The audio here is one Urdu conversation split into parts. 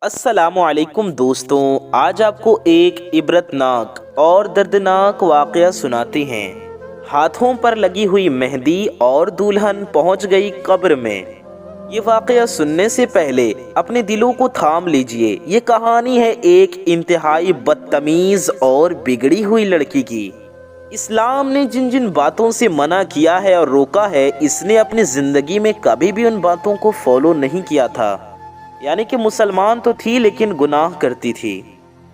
السلام علیکم دوستوں، آج آپ کو ایک عبرتناک اور دردناک واقعہ سناتے ہیں۔ ہاتھوں پر لگی ہوئی مہندی اور دلہن پہنچ گئی قبر میں۔ یہ واقعہ سننے سے پہلے اپنے دلوں کو تھام لیجئے۔ یہ کہانی ہے ایک انتہائی بدتمیز اور بگڑی ہوئی لڑکی کی۔ اسلام نے جن جن باتوں سے منع کیا ہے اور روکا ہے، اس نے اپنی زندگی میں کبھی بھی ان باتوں کو فالو نہیں کیا تھا۔ یعنی کہ مسلمان تو تھی لیکن گناہ کرتی تھی۔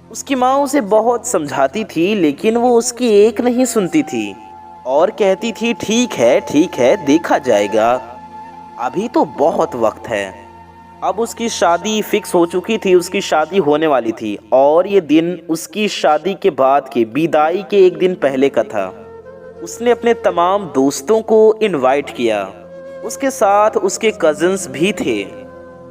اس کی ماں اسے بہت سمجھاتی تھی لیکن وہ اس کی ایک نہیں سنتی تھی اور کہتی تھی ٹھیک ہے دیکھا جائے گا، ابھی تو بہت وقت ہے۔ اب اس کی شادی فکس ہو چکی تھی، اس کی شادی ہونے والی تھی اور یہ دن اس کی شادی کے بعد کے بیدائی کے ایک دن پہلے کا تھا۔ اس نے اپنے تمام دوستوں کو انوائٹ کیا، اس کے ساتھ اس کے کزنز بھی تھے،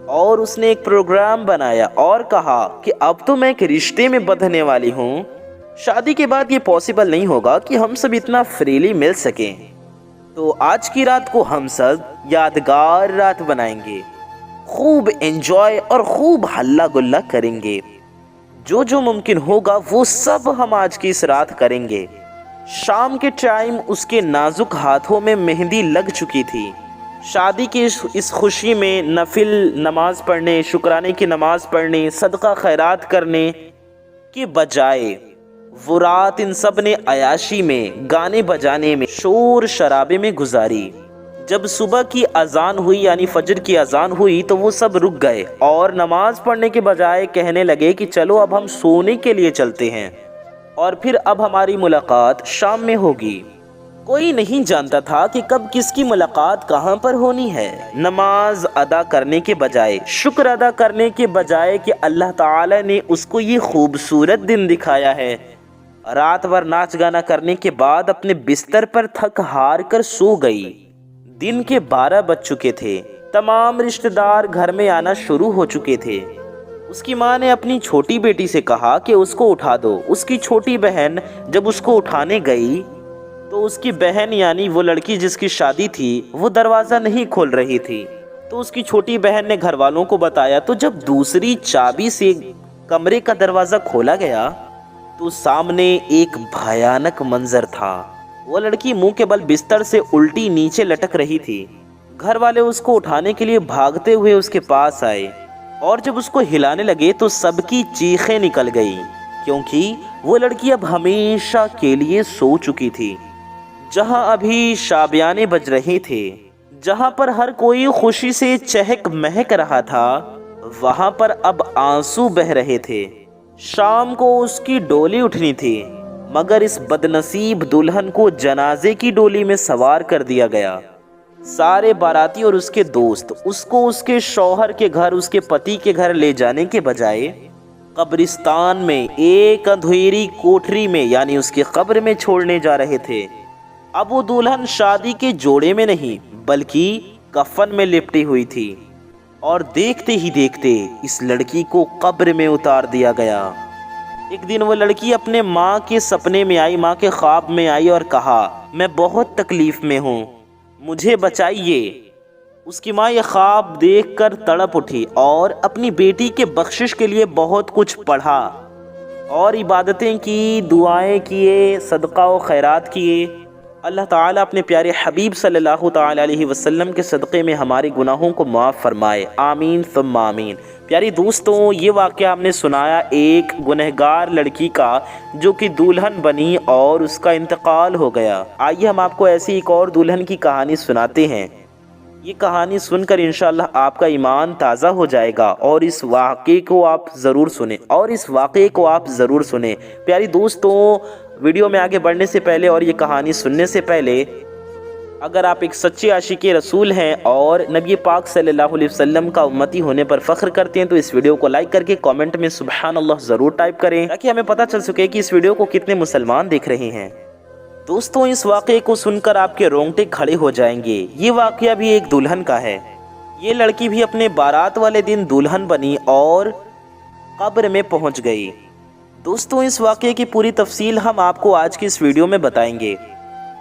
اور اس نے ایک پروگرام بنایا اور کہا کہ اب تو میں ایک رشتے میں بندھنے والی ہوں، شادی کے بعد یہ پاسبل نہیں ہوگا کہ ہم سب اتنا فریلی مل سکیں، تو آج کی رات کو ہم سب یادگار رات بنائیں گے، خوب انجوائے اور خوب ہلا گلا کریں گے، جو ممکن ہوگا وہ سب ہم آج کی اس رات کریں گے۔ شام کے ٹائم اس کے نازک ہاتھوں میں مہندی لگ چکی تھی۔ شادی کی اس خوشی میں نفل نماز پڑھنے، شکرانے کی نماز پڑھنے، صدقہ خیرات کرنے کے بجائے وہ رات ان سب نے عیاشی میں، گانے بجانے میں، شور شرابے میں گزاری۔ جب صبح کی اذان ہوئی یعنی فجر کی اذان ہوئی تو وہ سب رک گئے اور نماز پڑھنے کے بجائے کہنے لگے کہ چلو اب ہم سونے کے لیے چلتے ہیں اور پھر اب ہماری ملاقات شام میں ہوگی۔ کوئی نہیں جانتا تھا کہ کب کس کی ملاقات کہاں پر ہونی ہے۔ نماز ادا کرنے کے بجائے، شکر ادا کرنے کے بجائے کہ اللہ تعالی نے اس کو یہ خوبصورت دن دکھایا ہے، رات بھر ناچ گانا کرنے کے بعد اپنے بستر پر تھک ہار کر سو گئی۔ دن کے 12 بج چکے تھے، تمام رشتہ دار گھر میں آنا شروع ہو چکے تھے۔ اس کی ماں نے اپنی چھوٹی بیٹی سے کہا کہ اس کو اٹھا دو۔ اس کی چھوٹی بہن جب اس کو اٹھانے گئی تو اس کی بہن یعنی وہ لڑکی جس کی شادی تھی وہ دروازہ نہیں کھول رہی تھی، تو اس کی چھوٹی بہن نے گھر والوں کو بتایا، تو جب دوسری چابی سے کمرے کا دروازہ کھولا گیا تو سامنے ایک بھیانک منظر تھا۔ وہ لڑکی منہ کے بل بستر سے الٹی نیچے لٹک رہی تھی۔ گھر والے اس کو اٹھانے کے لیے بھاگتے ہوئے اس کے پاس آئے اور جب اس کو ہلانے لگے تو سب کی چیخیں نکل گئیں، کیونکہ وہ لڑکی اب ہمیشہ کے لیے سو چکی تھی۔ جہاں ابھی شابیانے بج رہے تھے، جہاں پر ہر کوئی خوشی سے چہک مہک رہا تھا، وہاں پر اب آنسو بہ رہے تھے۔ شام کو اس کی ڈولی اٹھنی تھی، مگر اس بدنصیب دلہن کو جنازے کی ڈولی میں سوار کر دیا گیا۔ سارے باراتی اور اس کے دوست اس کو اس کے شوہر کے گھر، اس کے پتی کے گھر لے جانے کے بجائے قبرستان میں ایک اندھیری کوٹری میں یعنی اس کی قبر میں چھوڑنے جا رہے تھے۔ اب وہ دلہن شادی کے جوڑے میں نہیں بلکہ کفن میں لپٹی ہوئی تھی اور دیکھتے ہی دیکھتے اس لڑکی کو قبر میں اتار دیا گیا۔ ایک دن وہ لڑکی اپنے ماں کے سپنے میں آئی، ماں کے خواب میں آئی اور کہا میں بہت تکلیف میں ہوں، مجھے بچائیے۔ اس کی ماں یہ خواب دیکھ کر تڑپ اٹھی اور اپنی بیٹی کے بخشش کے لیے بہت کچھ پڑھا اور عبادتیں کی، دعائیں کیے، صدقہ و خیرات کیے۔ اللہ تعالیٰ اپنے پیارے حبیب صلی اللہ تعالیٰ علیہ وسلم کے صدقے میں ہمارے گناہوں کو معاف فرمائے، آمین ثم آمین۔ پیاری دوستوں، یہ واقعہ ہم نے سنایا ایک گنہگار لڑکی کا جو کہ دلہن بنی اور اس کا انتقال ہو گیا۔ آئیے ہم آپ کو ایسی ایک اور دلہن کی کہانی سناتے ہیں۔ یہ کہانی سن کر انشاءاللہ آپ کا ایمان تازہ ہو جائے گا اور اس واقعے کو آپ ضرور سنیں پیاری دوستوں، ویڈیو میں آگے بڑھنے سے پہلے اور یہ کہانی سننے سے پہلے، اگر آپ ایک سچے عاشق رسول ہیں اور نبی پاک صلی اللہ علیہ وسلم کا امتی ہونے پر فخر کرتے ہیں تو اس ویڈیو کو لائک کر کے کامنٹ میں سبحان اللہ ضرور ٹائپ کریں تاکہ ہمیں پتہ چل سکے کہ اس ویڈیو کو کتنے مسلمان دیکھ رہے ہیں۔ دوستوں، اس واقعے کو سن کر آپ کے رونگٹے کھڑے ہو جائیں گے۔ یہ واقعہ بھی ایک دلہن کا ہے۔ یہ لڑکی بھی اپنے بارات والے دن دلہن بنی اور قبر میں پہنچ گئی۔ دوستوں، اس واقعے کی پوری تفصیل ہم آپ کو آج کی اس ویڈیو میں بتائیں گے،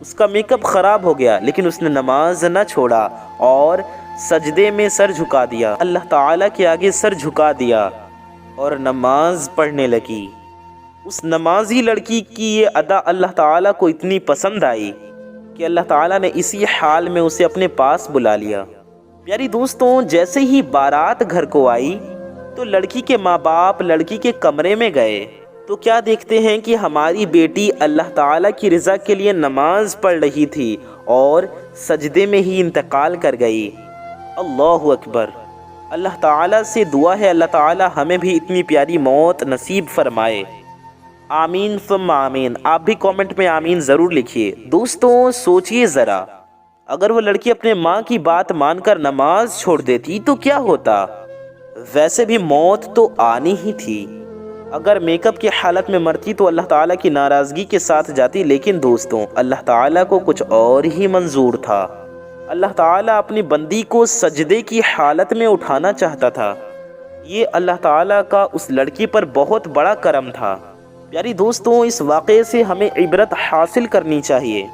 اس کا میک اپ خراب ہو گیا، لیکن اس نے نماز نہ چھوڑا اور سجدے میں سر جھکا دیا، اللہ تعالیٰ کے آگے سر جھکا دیا اور نماز پڑھنے لگی۔ اس نمازی لڑکی کی یہ ادا اللہ تعالیٰ کو اتنی پسند آئی کہ اللہ تعالیٰ نے اسی حال میں اسے اپنے پاس بلا لیا۔ پیاری دوستوں، جیسے ہی بارات گھر کو آئی تو لڑکی کے ماں باپ لڑکی کے کمرے میں گئے تو کیا دیکھتے ہیں کہ ہماری بیٹی اللہ تعالیٰ کی رضا کے لیے نماز پڑھ رہی تھی اور سجدے میں ہی انتقال کر گئی۔ اللہ اکبر! اللہ تعالیٰ سے دعا ہے اللہ تعالیٰ ہمیں بھی اتنی پیاری موت نصیب فرمائے۔ آمین ثم آمین۔ آپ بھی کامنٹ میں آمین ضرور لکھیے۔ دوستوں سوچئے ذرا، اگر وہ لڑکی اپنے ماں کی بات مان کر نماز چھوڑ دیتی تو کیا ہوتا؟ ویسے بھی موت تو آنی ہی تھی۔ اگر میک اپ کی حالت میں مرتی تو اللہ تعالیٰ کی ناراضگی کے ساتھ جاتی، لیکن دوستوں اللہ تعالیٰ کو کچھ اور ہی منظور تھا۔ اللہ تعالیٰ اپنی بندی کو سجدے کی حالت میں اٹھانا چاہتا تھا۔ یہ اللہ تعالیٰ کا اس لڑکی پر بہت بڑا کرم تھا۔ پیاری دوستوں، اس واقعے سے ہمیں عبرت حاصل کرنی چاہیے۔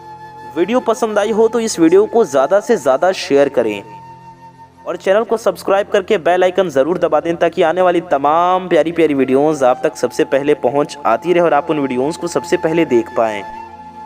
ویڈیو پسند آئی ہو تو اس ویڈیو کو زیادہ سے زیادہ شیئر کریں اور چینل کو سبسکرائب کر کے بیل آئیکن ضرور دبا دیں تاکہ آنے والی تمام پیاری پیاری ویڈیوز آپ تک سب سے پہلے پہنچ آتی رہے اور آپ ان ویڈیوز کو سب سے پہلے دیکھ پائیں۔